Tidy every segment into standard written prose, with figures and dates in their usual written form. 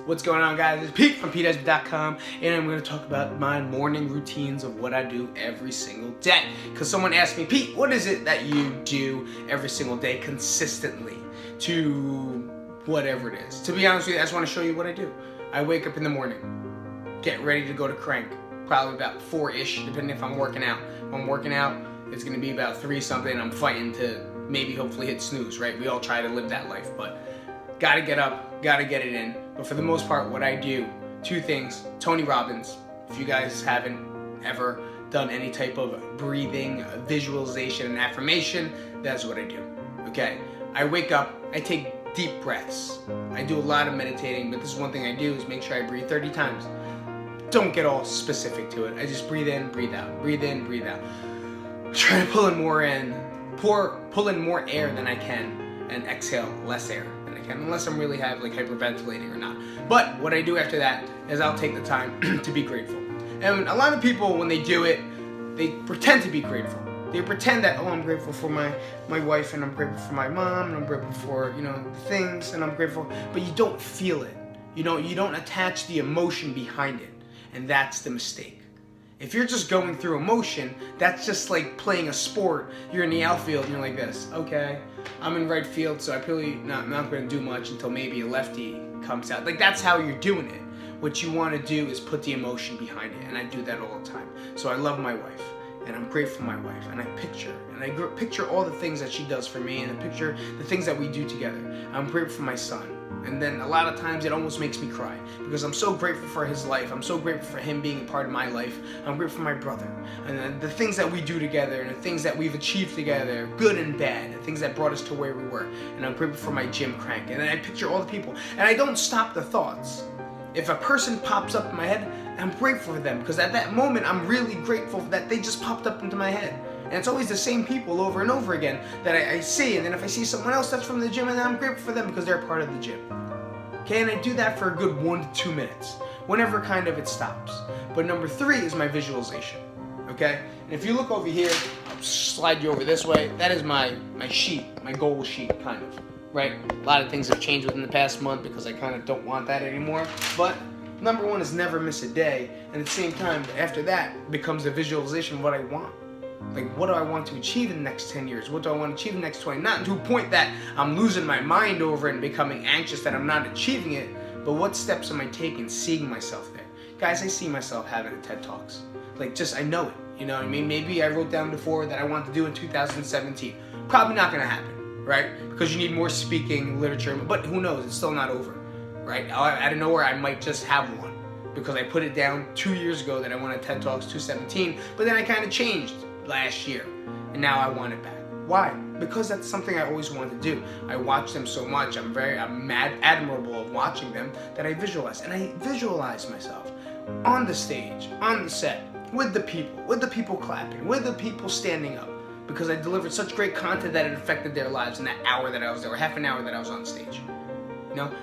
What's going on, guys? It's Pete from PeteIsip.com, and I'm going to talk about my morning routines of what I do every single day. Because someone asked me, Pete, what is it that you do every single day consistently to whatever it is? To be honest with you, I just want to show you what I do. I wake up in the morning, get ready to go to crank, probably about 4-ish, depending if I'm working out. If I'm working out, it's going to be about 3-something. I'm fighting to maybe hopefully hit snooze, right? We all try to live that life, but gotta get up, gotta get it in. But for the most part, what I do, 2 things. Tony Robbins, if you guys haven't ever done any type of breathing, visualization, and affirmation, that's what I do, okay? I wake up, I take deep breaths. I do a lot of meditating, but this is one thing I do is make sure I breathe 30 times. Don't get all specific to it. I just breathe in, breathe out, breathe in, breathe out. Try to pull in more air than I can, and exhale less air than I can, unless I'm really hyperventilating or not. But what I do after that is I'll take the time to be grateful. And a lot of people, when they do it, they pretend to be grateful. They pretend that, oh, I'm grateful for my wife, and I'm grateful for my mom, and I'm grateful for, things, and I'm grateful, but you don't feel it. You don't attach the emotion behind it, and that's the mistake. If you're just going through emotion, that's just like playing a sport. You're in the outfield and you're like this, okay, I'm in right field, so I probably not going to do much until maybe a lefty comes out. Like, that's how you're doing it. What you want to do is put the emotion behind it, and I do that all the time. So I love my wife, and I'm grateful for my wife, and I picture all the things that she does for me, and I picture the things that we do together. I'm grateful for my son. And then a lot of times it almost makes me cry because I'm so grateful for his life. I'm so grateful for him being a part of my life. I'm grateful for my brother and the things that we do together and the things that we've achieved together, good and bad, the things that brought us to where we were. And I'm grateful for my gym crank. And then I picture all the people, and I don't stop the thoughts. If a person pops up in my head, I'm grateful for them because at that moment I'm really grateful that they just popped up into my head. And it's always the same people over and over again that I see. And then if I see someone else that's from the gym, and then I'm grateful for them because they're a part of the gym. Okay, and I do that for a good 1 to 2 minutes, whenever kind of it stops. But number 3 is my visualization. Okay, and if you look over here, I'll slide you over this way. That is my sheet, my goal sheet, kind of. Right? A lot of things have changed within the past month because I kind of don't want that anymore. But number 1 is never miss a day, and at the same time, after that becomes a visualization of what I want. Like, what do I want to achieve in the next 10 years? What do I want to achieve in the next 20? Not to a point that I'm losing my mind over it and becoming anxious that I'm not achieving it, but what steps am I taking, seeing myself there? Guys, I see myself having a TED Talks. Like, just, I know it, you know what I mean? Maybe I wrote down before that I want to do in 2017. Probably not going to happen, right? Because you need more speaking, literature, but who knows? It's still not over, right? Out of nowhere, I might just have one because I put it down 2 years ago that I wanted TED Talks 217, but then I kind of changed last year, and now I want it back. Why? Because that's something I always wanted to do. I watch them so much. I'm admirable of watching them that I visualize, and I visualize myself on the stage, on the set, with the people clapping, with the people standing up, because I delivered such great content that it affected their lives in that hour that I was there, or half an hour that I was on stage.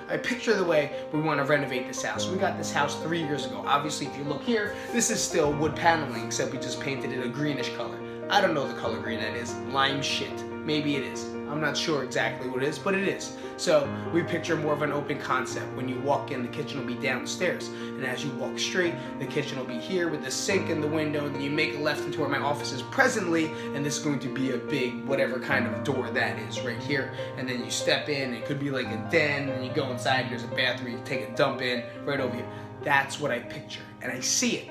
I picture the way we want to renovate this house. We got this house 3 years ago. Obviously, if you look here, this is still wood paneling, except we just painted it a greenish color. I don't know the color green that is. Lime shit. Maybe it is. I'm not sure exactly what it is, but it is. So we picture more of an open concept. When you walk in, the kitchen will be downstairs. And as you walk straight, the kitchen will be here with the sink in the window. And then you make a left into where my office is presently. And this is going to be a big, whatever kind of door that is right here. And then you step in. It could be like a den. And you go inside. There's a bathroom. You take a dump in right over here. That's what I picture. And I see it.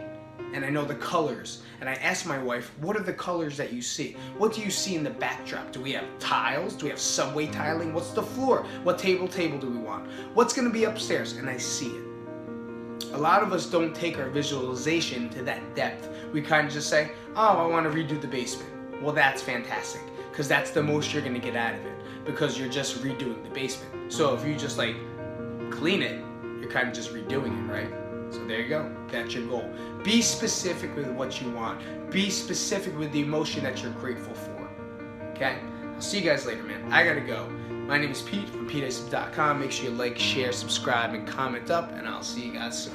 And I know the colors. And I asked my wife, what are the colors that you see? What do you see in the backdrop? Do we have tiles? Do we have subway tiling? What's the floor? What table do we want? What's going to be upstairs? And I see it. A lot of us don't take our visualization to that depth. We kind of just say, oh, I want to redo the basement. Well, that's fantastic, because that's the most you're going to get out of it, because you're just redoing the basement. So if you just clean it, you're kind of just redoing it, right? So there you go. That's your goal. Be specific with what you want. Be specific with the emotion that you're grateful for. Okay? I'll see you guys later, man. I gotta go. My name is Pete from PeteIsip.com. Make sure you like, share, subscribe, and comment up, and I'll see you guys soon.